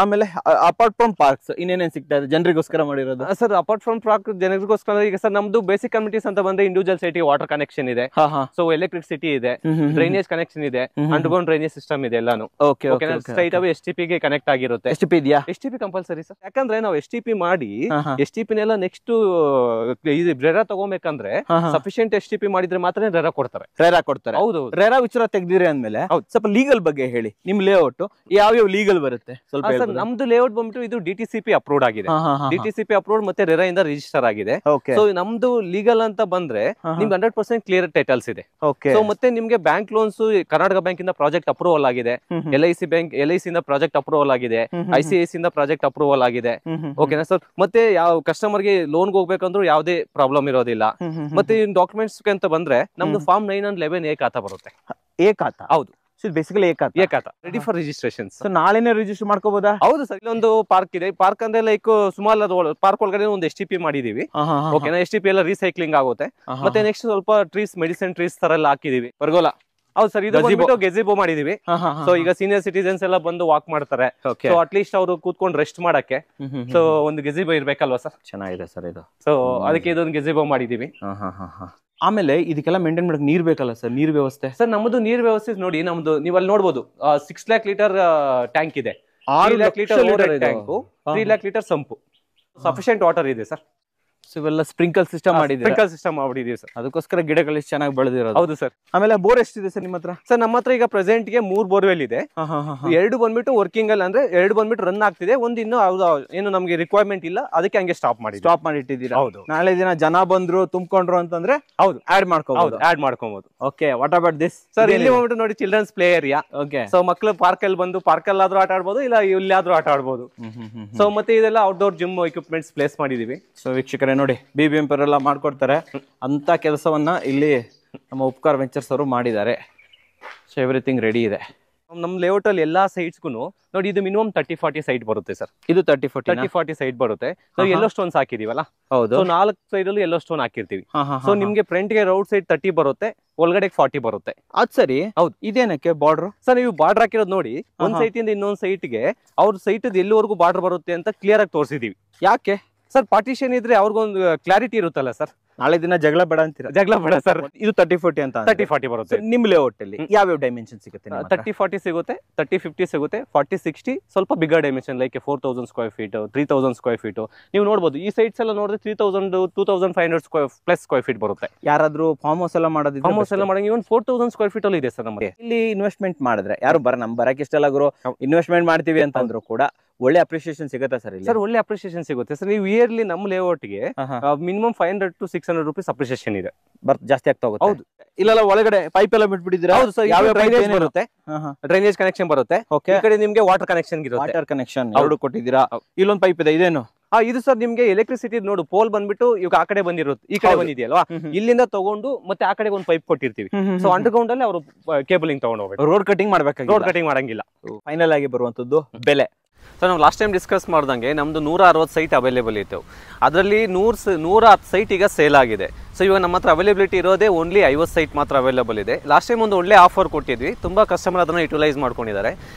ಆಮೇಲೆ ಅಪಾರ್ಟ್ ಫ್ರಮ್ ಪಾರ್ಕ್ಸ್ ಇನ್ನೇನೇನ್ ಸಿಗ್ತಾ ಇದೆ ಜನರಿಗೋಸ್ಕರ ಮಾಡಿರೋದು? ಸರ್ ಅಪಾರ್ಟ್ ಫ್ರಮ್ ಪಾರ್ಕ್ ಜನರಿಗೋಸ್ಕರ ಈಗ ಸರ್ ನಮ್ದು ಬೇಸಿಕ್ ಕಮ್ಯುನಿಟೀಸ್ ಅಂತ ಬಂದ್ರೆ ಇಂಡಿವಿಜುವಲ್ ಸೈಟ್ ವಾಟರ್ ಕನೆಕ್ಷನ್ ಇದೆ. ಸೊ ಎಲೆಕ್ಟ್ರಿಸಿಟಿ ಇದೆ, ಡ್ರೈನೇಜ್ ಕನೆಕ್ಷನ್ ಇದೆ, ಅಂಡರ್ಗ್ರೌಂಡ್ ಡ್ರೈನೇಜ್ ಸಿಸ್ಟಮ್ ಇದೆ ಎಲ್ಲಾನು. ಸ್ಟ್ರೈಟ್ ಅವೇ STP ಗೆ ಕನೆಕ್ಟ್ ಆಗಿರುತ್ತೆ. STP ಇದೆಯಾ? STP compulsory sir. ಯಾಕಂದ್ರೆ ನಾವು STP ಮಾಡಿ STP ನೆಲ್ಲ ನೆಕ್ಸ್ಟ್ ರೆರಾ ತಗೋಬೇಕಂದ್ರೆ ಸಫಿಶಿಯಂಟ್ STP ಮಾಡಿದ್ರೆ ಮಾತ್ರ ರೆರಾ ಕೊಡ್ತಾರೆ. ಹೌದು, ರೆರಾ ವಿಚಾರ ತೆಗ್ದಿರಿ ಅಂದ್ಮೇಲೆ ಸ್ವಲ್ಪ ಲೀಗಲ್ ಬಗ್ಗೆ ಹೇಳಿ. ನಿಮ್ ಲೇಔಟ್ ಯಾವ್ಯಾವ ಲೀಗಲ್ ಬರುತ್ತೆ ಸ್ವಲ್ಪ? ನಮ್ದು ಲೇಔಟ್ ಬಂದ್ಬಿಟ್ಟು ಇದು DTCP ಅಪ್ರೂವ್ಡ್ ಆಗಿದೆ. DTCP ಅಪ್ರೂವ್ಡ್ ಮತ್ತೆ ರೆರಾ ಇಂದ ರಿಜಿಸ್ಟರ್ ಆಗಿದೆ. ಸೊ ನಮ್ದು ಲೀಗಲ್ ಅಂತ ಬಂದ್ರೆ ನಿಮ್ಗೆ 100% ಕ್ಲಿಯರ್ ಟೈಟಲ್ಸ್ ಇದೆ. ಸೊ ಮತ್ತೆ ನಿಮ್ಗೆ ಬ್ಯಾಂಕ್ ಲೋನ್ಸ್ ಕರ್ನಾಟಕ ಬ್ಯಾಂಕ್ ಇಂದ ಪ್ರಾಜೆಕ್ಟ್ ಅಪ್ರೂವಲ್ ಆಗಿದೆ, LIC ಇಂದ ಪ್ರಾಜೆಕ್ಟ್ ಅಪ್ರೂವಲ್ ಆಗಿದೆ, ICICI ಇಂದ ಪ್ರಾಜೆಕ್ಟ್ ಅಪ್ರೂವಲ್ ಆಗಿದೆ. ಓಕೆನಾ ಸರ್? ಮತ್ತೆ ಯಾವ ಕಸ್ಟಮರ್ ಗೆ ಲೋನ್ ಹೋಗ್ಬೇಕಂದ್ರೂ ಯಾವುದೇ ಪ್ರಾಬ್ಲಮ್ ಇರೋದಿಲ್ಲ. ಮತ್ತೆ ಡಾಕ್ಯುಮೆಂಟ್ಸ್ ಅಂತ ಬಂದ್ರೆ ನಮ್ದು ಫಾರ್ಮ್ 9 and 11 ಖಾತಾ ಬರುತ್ತೆ. ಖಾತಾ? ಹೌದು, ಬೇಸಿಕಲಿ ಖಾತಾ ರೆಡಿ ಫಾರ್ ರಿಜಿಸ್ಟ್ರೇಷನ್. ನಾಳೆನೇ ರಿಜಿಸ್ಟರ್ ಮಾಡ್ಕೋಬಹುದಾ? ಹೌದು ಸರ್. ಇಲ್ಲೊಂದು ಪಾರ್ಕ್ ಇದೆ. ಪಾರ್ಕ್ ಅಂದ್ರೆ ಲೈಕ್ ಸುಮಾರು ಪಾರ್ಕ್ ಒಳಗಡೆ ಒಂದು STP ಮಾಡಿದೀವಿ. ಓಕೆನಾ? STP ಎಲ್ಲ ರೀಸೈಕ್ಲಿಂಗ್ ಆಗುತ್ತೆ. ಮತ್ತೆ ನೆಕ್ಸ್ಟ್ ಸ್ವಲ್ಪ ಟ್ರೀಸ್, ಮೆಡಿಸಿನ್ ಟ್ರೀಸ್ ತರ ಎಲ್ಲ ಹಾಕಿದೀವಿ. ಪರ್ಗೋಲಾ? ಹೌದು ಸರ್. ಇದು ಬಂದ್ಬಿಟ್ಟು ಗೆಜಿಬೋ ಮಾಡಿದೀವಿ. ಸೊ ಈಗ ಸೀನಿಯರ್ ಸಿಟಿಸನ್ಸ್ ಎಲ್ಲ ಬಂದು ವಾಕ್ ಮಾಡ್ತಾರೆ. ಸೊ ಅಟ್ಲೀಸ್ಟ್ ಅವರು ಕೂತ್ಕೊಂಡು ರೆಸ್ಟ್ ಮಾಡಕ್ಕೆ ಸೊ ಒಂದು ಗೆಜಿಬೋ ಇರ್ಬೇಕಲ್ವಾ ಸರ್? ಚೆನ್ನಾಗಿದೆ ಸರ್ ಇದು. ಸೊ ಅದಕ್ಕೆ ಇದೊಂದು ಗೆಜಿಬೋ ಮಾಡಿದೀವಿ. ಆಮೇಲೆ ಇದಕ್ಕೆಲ್ಲ ಮೇಂಟೈನ್ ಮಾಡಕ್ ನೀರ್ ಬೇಕಲ್ಲ ಸರ್? ನೀರ್ ವ್ಯವಸ್ಥೆ? ಸರ್ ನಮ್ದು ನೀರ್ ವ್ಯವಸ್ಥೆ ನೋಡಿ, ನಮ್ದು ನೀವು ಅಲ್ಲಿ ನೋಡ್ಬೋದು 6 lakh ಲೀಟರ್ ಟ್ಯಾಂಕ್ ಇದೆ. 6 lakh litre tank, 3 lakh litre sump. Sufficient water ಇದೆ ಸರ್. ಇವೆಲ್ಲ ಸ್ಪ್ರಿಂಕಲ್ ಸಿಸ್ಟಮ್ ಮಾಡಿದೀವಿ ಸರ್. ಅದಕ್ಕೋಸ್ಕರ ಗಿಡಗಳು ಎಷ್ಟು ಚೆನ್ನಾಗಿ ಬೆಳೆದಿರೋದು. ಹೌದು ಸರ್. ಆಮೇಲೆ ಬೋರ್ ಎಷ್ಟಿದೆ ಸರ್ ನಿಮ್ಮ ಹತ್ರ? ಸರ್ ನಮ್ಮ ಹತ್ರ ಈಗ ಪ್ರೆಸೆಂಟ್ ಗೆ 3 ಬೋರ್ವೆಲ್ ಇದೆ. 2 ಬಂದ್ಬಿಟ್ಟು ವರ್ಕಿಂಗ್ ಅಲ್ಲಿ, ಅಂದ್ರೆ 2 ಬಂದ್ಬಿಟ್ಟು ರನ್ ಆಗ್ತಿದೆ. ಒಂದು ಇನ್ನು ಏನು ನಮ್ಗೆ ರಿಕ್ವೈರ್ಮೆಂಟ್ ಇಲ್ಲ, ಅದಕ್ಕೆ ಹಂಗೆ ಸ್ಟಾಪ್ ಮಾಡಿಟ್ಟಿದ್ದೀರಾ? ಹೌದು. ನಾಳೆ ದಿನ ಜನ ಬಂದ್ರು ತುಂಬಿಕೊಂಡ್ರು ಅಂತಂದ್ರೆ ಹೌದು ಆಡ್ ಮಾಡ್ಕೋಬಹುದು. Okay, what about this sir? ಇಲ್ಲಿ ಬಂದ್ಬಿಟ್ಟು ನೋಡಿ childrens play area. Okay. So ಮಕ್ಕಳು ಪಾರ್ಕ್ ಅಲ್ಲಿ ಬಂದು ಪಾರ್ಕ್ ಅಲ್ಲಿ ಆದ್ರೂ ಆಟ ಆಡ್ಬೋದು, ಇಲ್ಲ ಇಲ್ಲಿ ಆದ್ರೂ ಆಟ ಆಡ್ಬೋದು. ಸೊ ಮತ್ತೆ ಇದೆಲ್ಲ ಔಟ್ಡೋರ್ ಜಿಮ್ ಎಕ್ವಿಪ್ಮೆಂಟ್ಸ್ ಪ್ಲೇಸ್ ಮಾಡಿದೀವಿ. ಸೊ ವೀಕ್ಷಕರೇ ನೋಡಿ, BBMP ಎಲ್ಲ ಮಾಡ್ಕೊಡ್ತಾರೆ ಅಂತ ಕೆಲಸವನ್ನ ಇಲ್ಲಿ ನಮ್ಮ ಉಪಕಾರ್ ವೆಂಚರ್ಸ್ ಅವರು ಮಾಡಿದ್ದಾರೆ. ಸೊ ಎವ್ರಿಥಿಂಗ್ ರೆಡಿ ಇದೆ. ನಮ್ಮ ಲೇಔಟ್ ಅಲ್ಲಿ ಎಲ್ಲಾ ಸೈಟ್ಸ್ಗೂ ನೋಡಿ, ಇದು ಮಿನಿಮಮ್ 30-40 ಸೈಟ್ ಬರುತ್ತೆ ಸರ್. ಇದು 30-40 ಸೈಟ್ ಬರುತ್ತೆ. ಸೊ ಯೆಲ್ಲೋ ಸ್ಟೋನ್ಸ್ ಹಾಕಿದೀವಲ್ಲ? ಹೌದು. ಸೊ 4 ಸೈಡ್ ಅಲ್ಲೂ ಯೆಲ್ಲೋ ಸ್ಟೋನ್ ಹಾಕಿರ್ತೀವಿ. ಸೊ ನಿಮ್ಗೆ ಫ್ರಂಟ್ ಗೆ ರೌಟ್ ಸೈಡ್ 30 ಬರುತ್ತೆ, ಒಳಗಡೆ 40 ಬರುತ್ತೆ. ಅದ್ ಸರಿ. ಹೌದು. ಇದೇನಕ್ಕೆ ಬಾರ್ಡರ್ ಸರ್? ನೀವು ಬಾರ್ಡರ್ ಹಾಕಿರೋದು ನೋಡಿ, ಒಂದ್ ಸೈಟ್ ಇಂದ ಇನ್ನೊಂದ್ ಸೈಟ್ ಗೆ ಅವ್ರ ಸೈಟ್ ಎಲ್ಲಿವರೆಗೂ ಬಾರ್ಡರ್ ಬರುತ್ತೆ ಅಂತ ಕ್ಲಿಯರ್ ಆಗಿ ತೋರಿಸಿದೀವಿ. ಯಾಕೆ? ಸರ್ ಪಾರ್ಟಿಷನ್ ಇದ್ರೆ ಅವ್ರಿಗೊಂದು ಕ್ಲಾರಿಟಿ ಇರುತ್ತಲ್ಲ ಸರ್. ನಾಳೆ ದಿನ ಜಗಳ ಬೇಡ ಅಂತೀರಾ? ಜಗಳ ಬೇಡ ಸರ್. ಇದು 30-40 ಅಂತ 30-40 ಬರುತ್ತೆ ನಿಮ್ ಲೇಔಟ್ ಅಲ್ಲಿ. ಯಾವ್ಯಾವ ಡೈಮೆನ್ಷನ್ ಸಿಗುತ್ತೆ? 30-40 ಸಿಗುತ್ತೆ, 30-50 ಸಿಗುತ್ತೆ, 40-60 ಸ್ವಲ್ಪ bigger dimension like 4000 square feet, 3000 square feet. ನೀವು ನೋಡಬಹುದು ಈ ಸೈಟ್ಸ್ ಎಲ್ಲ ನೋಡಿದ್ರೆ 3000 2500 ಸ್ಕ್ವೇರ್ ಫೀಟ್ ಬರುತ್ತೆ. ಯಾರಾದ್ರೂ ಫಾರ್ಮ್ ಹೌಸ್ ಎಲ್ಲ ಮಾಡೋದಿದ್ರೆ ಫಾರ್ಮ್ ಹೌಸ್ ಎಲ್ಲ ಮಾಡಂಗೆ ಇವನ್ 4000 ಸ್ಕ್ವೇರ್ ಫೀಟ್ ಅಲ್ಲಿ ಇದೆ ಸರ್ ನಮಗೆ. ಇಲ್ಲಿ ಇನ್ವೆಸ್ಟ್ಮೆಂಟ್ ಮಾಡಿದ್ರೆ ಯಾರು ನಮ್ ಬರಕ್ಕೆ ಇಷ್ಟಲ್ಲ ಗುರು ಇನ್ವೆಸ್ಟ್ಮೆಂಟ್ ಮಾಡ್ತೀವಿ ಅಂತ ಅಂದ್ರು ಕೂಡ ಒಳ್ಳೆ ಅಪ್ರಿಸಿಯೇಷನ್ ಸಿಗುತ್ತೆ ಸರ್ ಇಲ್ಲಿ? ಸರ್ ಒಳ್ಳೆ ಅಪ್ರಿಸಿಯೇಷನ್ ಸಿಗುತ್ತೆ ಸರ್. ನೀವು ಇಯರ್ಲಿ ನಮ್ಮ ಲೇಔಟ್ ಗೆ ಮಿನಿಮಮ್ 500 to 600 rupees ಅಪ್ರಿಸಿಯೇಷನ್ ಇದೆ. ಜಾಸ್ತಿ ಆಗ್ತಾ ಹೋಗುತ್ತೆ. ಹೌದು. ಇಲ್ಲ ಒಳಗಡೆ ಪೈಪ್ ಎಲ್ಲ ಬಿಟ್ಬಿಟ್ಟಿದ್ದೀರಾ? ಹೌದು ಸರ್. ಯಾವ ಡ್ರೈನೇಜ್ ಬರುತ್ತೆ, ಡ್ರೈನೇಜ್ ಕನೆಕ್ಷನ್ ಬರುತ್ತೆ. ಈ ಕಡೆ ನಿಮ್ಗೆ ವಾಟರ್ ಕನೆಕ್ಷನ್ ಇರುತ್ತೆ. ವಾಟರ್ ಕನೆಕ್ಷನ್ ಎರಡು ಕೊಟ್ಟಿದ್ದೀರಾ. ಇಲ್ಲೊಂದು ಪೈಪ್ ಇದೆ, ಇದೇನು? ಇದು ಸರ್ ನಿಮ್ಗೆ ಎಲೆಕ್ಟ್ರಿಸಿಟಿ ನೋಡು ಪೋಲ್ ಬಂದ್ಬಿಟ್ಟು ಇವಾಗ ಆ ಕಡೆ ಬಂದಿರುತ್ತೆ, ಈ ಕಡೆ ಬಂದಿದೆಯಲ್ವಾ, ಇಲ್ಲಿಂದ ತಗೊಂಡು ಮತ್ತೆ ಆ ಕಡೆಗೆ ಒಂದು ಪೈಪ್ ಕೊಟ್ಟಿರ್ತೀವಿ. ಸೊ ಅಂಡರ್ ಗ್ರೌಂಡ್ ಅಲ್ಲಿ ಅವರು ಕೇಬಲಿಂಗ್ ತಗೊಂಡು ಹೋಗ್ಬೇಕು. ರೋಡ್ ಕಟಿಂಗ್ ಮಾಡ್ಬೇಕಾಗಿ ರೋಡ್ ಕಟಿಂಗ್ ಮಾಡಂಗಿಲ್ಲ. ಫೈನಲ್ ಆಗಿ ಬರುವಂತದ್ದು ಬೆಲೆ ಸರ್ ನಾವು ಲಾಸ್ಟ್ ಟೈಮ್ ಡಿಸ್ಕಸ್ ಮಾಡ್ದಂಗೆ ನಮ್ದು 160 ಸೈಟ್ ಅವೈಲೇಬಲ್ ಇತ್ತು. ಅದರಲ್ಲಿ 110 ಸೈಟ್ ಈಗ ಸೇಲ್ ಆಗಿದೆ. ಸೊ ಇವಾಗ ನಮ್ಮ ಹತ್ರ ಅವೈಲೇಬಿಲಿಟಿ ಇರೋದೇ ಓನ್ಲಿ 50 ಸೈಟ್ ಮಾತ್ರ ಅವೈಲೇಬಲ್ ಇದೆ. ಲಾಸ್ಟ್ ಟೈಮ್ ಒಂದು ಒಳ್ಳೆ ಆಫರ್ ಕೊಟ್ಟಿದ್ವಿ, ತುಂಬಾ ಕಸ್ಟಮರ್ ಅದನ್ನು ಯುಟಿಲೈಸ್ ಮಾಡ್ಕೊಂಡಿದ್ದಾರೆ.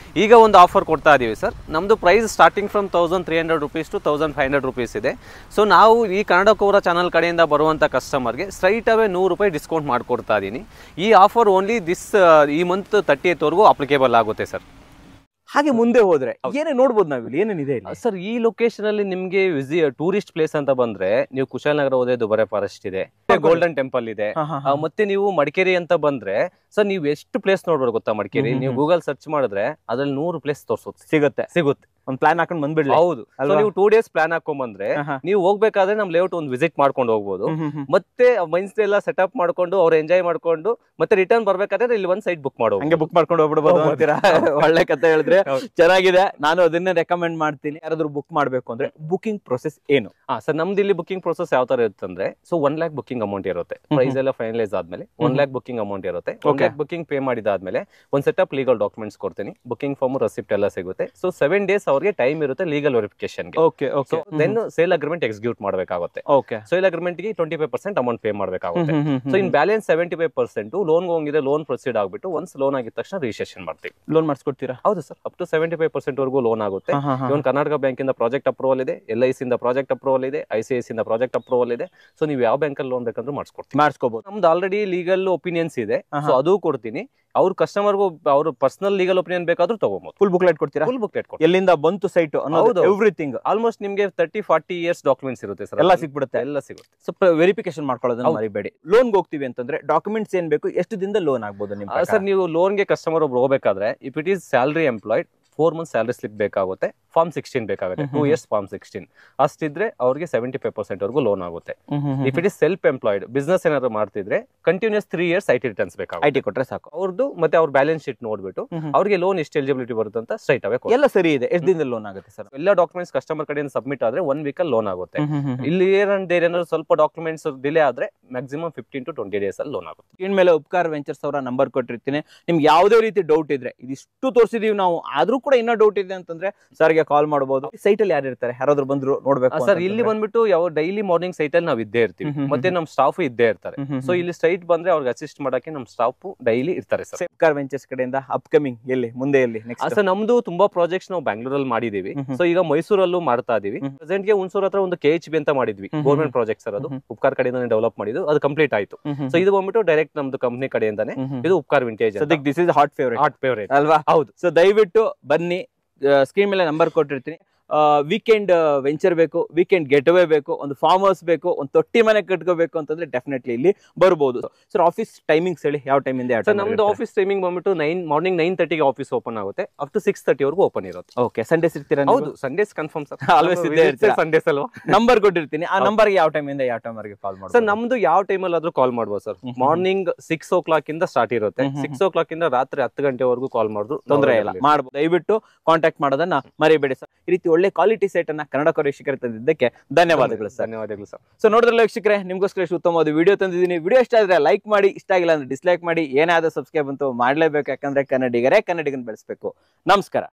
ಈಗ ಒಂದು ಆಫರ್ ಕೊಡ್ತಾ ಇದೀವಿ ಸರ್. ನಮ್ದು price starting from 1300 rupees to 1500 rupees ಇದೆ. ಸೊ ನಾವು ಈ ಕನ್ನಡ ಕೋರ ಚಾನಲ್ ಕಡೆಯಿಂದ ಬರುವಂಥ ಕಸ್ಟಮರ್ಗೆ ಸ್ಟ್ರೈಟ್ ಅವೇ 100 ರೂಪಾಯಿ ಡಿಸ್ಕೌಂಟ್ ಮಾಡಿಕೊಡ್ತಾ ಇದ್ದೀನಿ. ಈ ಆಫರ್ ಓನ್ಲಿ ಈ ಮಂತ್ 30th ವರೆಗೂ ಅಪ್ಲಿಕೇಬಲ್ ಆಗುತ್ತೆ ಸರ್. ಹಾಗೆ ಮುಂದೆ ಹೋದ್ರೆ ಏನೇ ನೋಡ್ಬೋದು ನಾವಿಲ್ಲಿ, ಏನೇನಿದೆ ಸರ್? ಈ ಲೊಕೇಶನ್ ಅಲ್ಲಿ ನಿಮ್ಗೆ ಟೂರಿಸ್ಟ್ ಪ್ಲೇಸ್ ಅಂತ ಬಂದ್ರೆ ನೀವು ಕುಶಾಲನಗರ ಹೋದ್ರೆ ದುಬಾರೆ ಫಾರೆಸ್ಟ್ ಇದೆ, ಗೋಲ್ಡನ್ ಟೆಂಪಲ್ ಇದೆ. ಮತ್ತೆ ನೀವು ಮಡಿಕೇರಿ ಅಂತ ಬಂದ್ರೆ ಸರ್ ನೀವು ಎಷ್ಟು ಪ್ಲೇಸ್ ನೋಡ್ಬೋದು ಗೊತ್ತಾ? ಮಡಿಕೇರಿ ನೀವು ಗೂಗಲ್ ಸರ್ಚ್ ಮಾಡಿದ್ರೆ ಅದ್ರಲ್ಲಿ 100 ಪ್ಲೇಸ್ ತೋರಿಸುತ್ತೆ, ಸಿಗುತ್ತೆ. ಒಂದ್ ಪ್ಲಾನ್ ಹಾಕೊಂಡು ಬಂದ್ಬಿಡ್ಲಿ. ಹೌದು. ನೀವು 2 days ಪ್ಲಾನ್ ಹಾಕೊಂಡ್ ಬಂದ್ರೆ ನೀವು ಹೋಗ್ಬೇಕಾದ್ರೆ ನಮ್ ಲೇಔಟ್ ಒಂದು ವಿಸಿಟ್ ಮಾಡ್ಕೊಂಡು ಹೋಗ್ಬೋದು. ಮತ್ತೆ ಮೈನ್ಸ್ ಎಲ್ಲ ಸೆಟಪ್ ಮಾಡ್ಕೊಂಡು ಅವ್ರು ಎಂಜಾಯ್ ಮಾಡ್ಕೊಂಡು ಮತ್ತೆ ರಿಟರ್ನ್ ಬರ್ಬೇಕಾದ್ರೆ ಇಲ್ಲಿ ಒಂದ್ ಸೈಟ್ ಬುಕ್ ಮಾಡೋ ಹಂಗೆ ಬುಕ್ ಮಾಡ್ಕೊಂಡು ಹೋಗ್ಬಿಡ್ಬೋದು ಅಂತೀರಾ? ಒಳ್ಳೆ ಕತೆ ಹೇಳಿದ್ರೆ ಚೆನ್ನಾಗಿದೆ. ನಾನು ಅದನ್ನೇ ರೆಕಮೆಂಡ್ ಮಾಡ್ತೀನಿ. ಯಾರಾದ್ರೂ ಬುಕ್ ಮಾಡ್ಬೇಕು ಅಂದ್ರೆ ಬುಕಿಂಗ್ ಪ್ರೊಸೆಸ್ ಏನು? ಸರ್ ನಮ್ದು ಇಲ್ಲಿ ಬುಕಿಂಗ್ ಪ್ರೊಸೆಸ್ ಯಾವ ತರ ಇರುತ್ತೆ ಅಂದ್ರೆ, ಸೊ 1 lakh ಬುಕಿಂಗ್ ಅಮೌಂಟ್ ಇರುತ್ತೆ. ಪ್ರೈಸ್ ಎಲ್ಲ ಫೈನಲೈಸ್ ಆದ್ಮೇಲೆ 1 lakh ಬುಕಿಂಗ್ ಅಮೌಂಟ್ ಇರುತ್ತೆ. 1 lakh ಬುಕಿಂಗ್ ಪೇ ಮಾಡಿದಾದ್ಮೇಲೆ ಒಂದ್ ಸೆಟಪ್ ಲೀಗಲ್ ಡಾಕ್ಯುಮೆಂಟ್ಸ್ ಕೊಡ್ತೀನಿ, ಬುಕಿಂಗ್ ಫಾರ್ಮ್, ರೆಸಿಪ್ಟ್ ಎಲ್ಲ ಸಿಗುತ್ತೆ. ಸೊ 7 days ಅವ್ರಿಗೆ ಟೈಮ್ ಇರುತ್ತೆ ಲೀಗಲ್ ವೆರಿಫಿಕೇಶನ್ ಗೆ. ದೆನ್ ಸೇಲ್ ಅಗ್ರಿಮೆಂಟ್ ಎಕ್ಸಿಕ್ಯೂಟ್ ಮಾಡಬೇಕಾಗುತ್ತೆ. ಸೇಲ್ ಅಗ್ರಿಮೆಂಟ್ ಗೆ 25% ಅಮೌಂಟ್ ಪೇ ಮಾಡಬೇಕಾಗುತ್ತೆ. ಸೊ ಇನ್ ಬ್ಯಾಲೆನ್ಸ್ 75% ಲೋನ್ ಹೋಗಿದೆ, ಲೋನ್ ಪ್ರೊಸೀಡ್ ಆಗ್ಬಿಟ್ಟು ಒನ್ಸ್ ಲೋನ್ ಆಗಿದ ತಕ್ಷಣ ರಿಜಿಸ್ಟ್ರೇಷನ್ ಮಾಡ್ತೀವಿ. ಲೋನ್ ಮಾಡಿಸ್ಕೊಡ್ತೀರಾ? ಹೌದು ಸರ್. ಅಪ್ ಟು 75% ವರೆಗೂ ಲೋನ್ ಆಗುತ್ತೆ. ಇವನ್ ಕರ್ನಾಟಕ ಬ್ಯಾಂಕ್ ಇಂದ ಪ್ರಾಜೆಕ್ಟ್ ಅಪ್ರೂವಲ್ ಇದೆ, LIC ಇಂದ ಪ್ರಾಜೆಕ್ಟ್ ಅಪ್ರೂವಲ್ ಇದೆ, ICICI ಇಂದ ಪ್ರಾಜೆಕ್ಟ್ ಅಪ್ರೂವಲ್ ಇದೆ. ಸೊ ನೀವು ಯಾವ ಬ್ಯಾಂಕ್ ಅಲ್ಲಿ ಲೋನ್ ಬೇಕಂದ್ರೂ ಮಾಡಿಸ್ಕೋಬಹುದು. ನಮ್ದು ಆಲ್ರೆಡಿ ಲೀಗಲ್ ಒಪಿನಿಯನ್ಸ್ ಇದೆ, ಸೊ ಅದು ಕೊಡ್ತೀನಿ. ಅವ್ರ ಕಸ್ಟಮರ್ಗೂ ಅವ್ರ ಪರ್ಸನಲ್ ಲೀಗಲ್ ಒಪಿನಿಯನ್ ಬೇಕಾದ್ರೂ ತಗೋಬಹುದು. ಫುಲ್ ಬುಕ್ಲೆಟ್ ಕೊಡ್ತೀರಾ? ಫುಲ್ ಬುಕ್ಲೆಟ್ ಕೊಡ್ತೀವಿ. ಎಲ್ಲಿಂದ ಬಂತು ಸೈಟ್ ಅನ್ನೋದು ಎವ್ರಿಥಿಂಗ್ ಆಲ್ಮೋಸ್ಟ್ ನಿಮ್ಗೆ 30-40 years ಡಾಕ್ಯುಮೆಂಟ್ಸ್ ಇರುತ್ತೆ ಸರ್. ಎಲ್ಲ ಸಿಗ್ಬಿಡುತ್ತೆ. ಎಲ್ಲ ಸಿಗುತ್ತೆ. ಸ್ವಲ್ಪ ವೆರಿಫಿಕೇಶನ್ ಮಾಡ್ಕೊಳ್ಳೋದನ್ನ ಮರಿಬೇಡಿ. ಲೋನ್ಗೆ ಹೋಗ್ತೀವಿ ಅಂತಂದ್ರೆ ಡಾಕ್ಯುಮೆಂಟ್ಸ್ ಏನ್ ಬೇಕು, ಎಷ್ಟು ದಿನದ ಲೋನ್ ಆಗ್ಬೋದು ನಿಮ್ಮ ಸರ್? ನೀವು ಲೋನ್ಗೆ ಕಸ್ಟಮರ್ ಒಬ್ರು ಹೋಗ್ಬೇಕಾದ್ರೆ if it is salary employed 4 months salary slip ಬೇಕಾಗುತ್ತೆ, ಫಾರ್ಮ್ 16 ಬೇಕಾಗುತ್ತೆ, 2 years ಫಾರ್ಮ್ 16 ಅಷ್ಟಿದ್ರೆ ಅವ್ರಿಗೆ 75% ವರೆಗೂ ಲೋನ್ ಆಗುತ್ತೆ. If it is self employed business ಏನಾದ್ರು ಮಾಡ್ತಿದ್ರೆ ಕಂಟಿನ್ಯೂಸ್ 3 years IT ರಿಟರ್ನ್ಸ್ ಬೇಕಾಗುತ್ತೆ. IT ಕೊಟ್ರೆ ಸಾಕು. ಅವ್ರದ್ದು ಮತ್ತೆ ಅವ್ರ ಬ್ಯಾಲೆನ್ಸ್ ಶೀಟ್ ನೋಡ್ಬಿಟ್ಟು ಅವ್ರಿಗೆ ಲೋನ್ ಎಷ್ಟು ಎಲಿಜಿಬಿಲಿಟಿ ಬರುತ್ತೆ ಅಂತ ಸ್ಟ್ರೈಟ್ ಅವೇ ಎಲ್ಲ ಸರಿ ಇದೆ. ಎಷ್ಟು ದಿನದಲ್ಲಿ ಲೋನ್ ಆಗುತ್ತೆ ಸರ್? ಎಲ್ಲ ಡಾಕ್ಯುಮೆಂಟ್ಸ್ ಕಸ್ಟಮರ್ ಕಡೆಯಿಂದ ಸಬ್ಮಿಟ್ ಆದ್ರೆ 1 week ಅಲ್ಲಿ ಲೋನ್ ಆಗುತ್ತೆ. ಇಲ್ಲಿ ಏನಾದ್ರು ಸ್ವಲ್ಪ ಡಾಕ್ಯುಮೆಂಟ್ಸ್ ಡಿಲೇ ಆದ್ರೆ ಮ್ಯಾಕ್ಸಿಮಮ್ 15 to 20 days ಅಲ್ಲಿ ಲೋನ್ ಆಗುತ್ತೆ. ಇನ್ಮೇಲೆ ಉಪಕಾರ ವೆಂಚರ್ಸ್ ಅವರ ನಂಬರ್ ಕೊಟ್ಟಿರ್ತೀನಿ. ನಿಮ್ಗೆ ಯಾವುದೇ ರೀತಿ ಡೌಟ್ ಇದ್ರೆ, ಇದಿಷ್ಟು ತೋರಿಸಿದೀವಿ ನಾವು ಆದ್ರೂ ಕೂಡ ಇನ್ನೂ ಡೌಟ್ ಇದೆ ಅಂತಂದ್ರೆ ಸರ್ಗೆ ಕಾಲ್ ಮಾಡಬಹುದು. ಸೈಟ್ ಅಲ್ಲಿ ಯಾರು ಇರ್ತಾರೆ? ಯಾರಾದ್ರೂ ಬಂದ್ರು ನೋಡ್ಬೇಕು ಸರ್? ಇಲ್ಲಿ ಬಂದ್ಬಿಟ್ಟು ಯಾವ ಡೈಲಿ ಮಾರ್ನಿಂಗ್ ಸೈಟ್ ಅಲ್ಲಿ ನಾವು ಇದ್ದೇ ಇರ್ತೀವಿ, ಮತ್ತೆ ನಮ್ ಸ್ಟಾಫ್ ಇದ್ದೇ ಇರ್ತಾರೆ. ಸೊ ಇಲ್ಲಿ ಸ್ಟ್ರೈಟ್ ಬಂದ್ರೆ ಅವ್ರಿಗೆ ಅಸಿಸ್ಟ್ ಮಾಡಕ್ಕೆ ನಮ್ ಸ್ಟಾಫ್ ಡೈಲಿ ಇರ್ತಾರೆ ಸರ್. ಉಪಕಾರ ವೆಂಚರ್ಸ್ ಕಡೆಯಿಂದ ಅಪ್ಕಮಿಂಗ್ ಎಲ್ಲಿ ಮುಂದೆ ಎಲ್ಲಿ ಸರ್? ನಮ್ದು ತುಂಬಾ ಪ್ರಾಜೆಕ್ಟ್ಸ್ ನಾವು ಬ್ಯಾಂಗ್ಳೂರಲ್ಲಿ ಮಾಡಿದೀವಿ. ಸೊ ಈಗ ಮೈಸೂರಲ್ಲೂ ಮಾಡ್ತಾ ಇದೀವಿ. ಪ್ರೆಸೆಂಟ್ ಗೆ ಹುಣಸೂರ್ ಹತ್ರ ಒಂದು KHB ಅಂತ ಮಾಡಿದ್ವಿ, ಗೌರ್ಮೆಂಟ್ ಪ್ರಾಜೆಕ್ಟ್ ಸರ್. ಅದು ಉಪಕಾರ ಕಡೆಯಿಂದ ಡೆವಲಪ್ ಮಾಡಿದ್ದು, ಅದು ಕಂಪ್ಲೀಟ್ ಆಯ್ತು. ಸೊ ಇದು ಬಂದ್ಬಿಟ್ಟು ಡೈರೆಕ್ಟ್ ನಮ್ದು ಕಂಪನಿ ಕಡೆಯಿಂದಾನೆ ಇದು ಉಪಕಾರ vintage. This is hot favourite ಅಲ್ವಾ? ಹೌದು. ಸೊ ದಯವಿಟ್ಟು ಬನ್ನಿ, ಸ್ಕ್ರೀನ್ ಮೇಲೆ ನಂಬರ್ ಕೊಟ್ಟಿರ್ತೀನಿ. ವೀಕೆಂಡ್ ವೆಂಚರ್ ಬೇಕು, ವೀಕೆಂಡ್ ಗೆಟ್ ಅವೇ ಬೇಕು, ಒಂದು ಫಾರ್ಮ್ ಹೌಸ್ ಬೇಕು, ಒಂದು ತೊಟ್ಟಿ ಮನೆ ಕಟ್ಕೋಬೇಕು ಅಂತಂದ್ರೆ ಡೆಫಿನೆಟ್ಲಿ ಇಲ್ಲಿ ಬರ್ಬೋದು. ಸರ್ ಆಫೀಸ್ ಟೈಮಿಂಗ್ಸ್ ಹೇಳಿ, ಯಾವ ಟೈಮ್ ಇಂದ? ಸರ್ ನಮ್ದು ಆಫೀಸ್ ಟೈಮಿಂಗ್ ಬಂದ್ಬಿಟ್ಟು ಮಾರ್ನಿಂಗ್ 9:30 ಗೆ ಆಫೀಸ್ ಓಪನ್ ಆಗುತ್ತೆ, ಅಪ್ ಟು 6:30 ವರೆಗೂ ಓಪನ್ ಇರುತ್ತೆ. ಓಕೆ. ಸಂಡೇಸ್ ಇರ್ತೀರಾ? ಹೌದು, ಸಂಡೇಸ್ ಕನ್ಫರ್ಮ್ ಸರ್. ಆಲ್ವೇಸ್ ಇದ್ದೇ ಇರ್ತೀರಾ? ಸಂಡೇಸ್ ಅಲ್ವಾ? ನಂಬರ್ ಕೊಟ್ಟಿರ್ತೀನಿ, ಆ ನಂಬರ್ಗೆ ಯಾವ ಟೈಮ್ ಇಂದ ಯಾವ ಟೈಮ್ ವರೆಗೆ ಕಾಲ್ ಮಾಡಿ? ಸರ್ ನಮ್ದು ಯಾವ ಟೈಮಲ್ಲಿ ಆದ್ರೂ ಕಾಲ್ ಮಾಡ್ಬೋದು ಸರ್. ಮಾರ್ನಿಂಗ್ 6 o'clock ಇಂದ ಸ್ಟಾರ್ಟ್ ಇರುತ್ತೆ. 6 o'clock ಇಂದ ರಾತ್ರಿ 10 ಗಂಟೆವರೆಗೂ ಕಾಲ್ ಮಾಡಿದ್ರು ತೊಂದರೆ ಇಲ್ಲ, ಮಾಡ್ಬೋದು. ದಯವಿಟ್ಟು ಕಾಂಟ್ಯಾಕ್ಟ್ ಮಾಡೋದನ್ನ ಮರಿಬೇಡಿ ಸರ್. ಈ ರೀತಿ ಒಳ್ಳೆ ಕ್ವಾಲಿಟಿ ಸೈಟ್ ಅನ್ನ ಕನ್ನಡ ಕೋರ ವೀಕ್ಷಕರು ತಂದಿದ್ದಕ್ಕೆ ಧನ್ಯವಾದಗಳು ಸರ್. ಧನ್ಯವಾದಗಳು ಸರ್. ಸೊ ನೋಡಿದ್ರಲ್ಲ ವೀಕ್ಷಕರೇ, ನಿಮ್ಗೋಸ್ಕರ ಉತ್ತಮವಾದ ವಿಡಿಯೋ ತಂದಿದ್ದೀನಿ. ವಿಡಿಯೋ ಇಷ್ಟ ಆದ್ರೆ ಲೈಕ್ ಮಾಡಿ, ಇಷ್ಟ ಆಗಿಲ್ಲ ಅಂದ್ರೆ ಡಿಸ್ಲೈಕ್ ಮಾಡಿ. ಏನಾದ್ರೂ ಸಬ್ಸ್ಕ್ರೈಬ್ ಅಂತೂ ಮಾಡ್ಲೇಬೇಕು, ಯಾಕಂದ್ರೆ ಕನ್ನಡಿಗರೇ ಕನ್ನಡಿಗನ್ ಬೆಳೆಸಬೇಕು. ನಮಸ್ಕಾರ.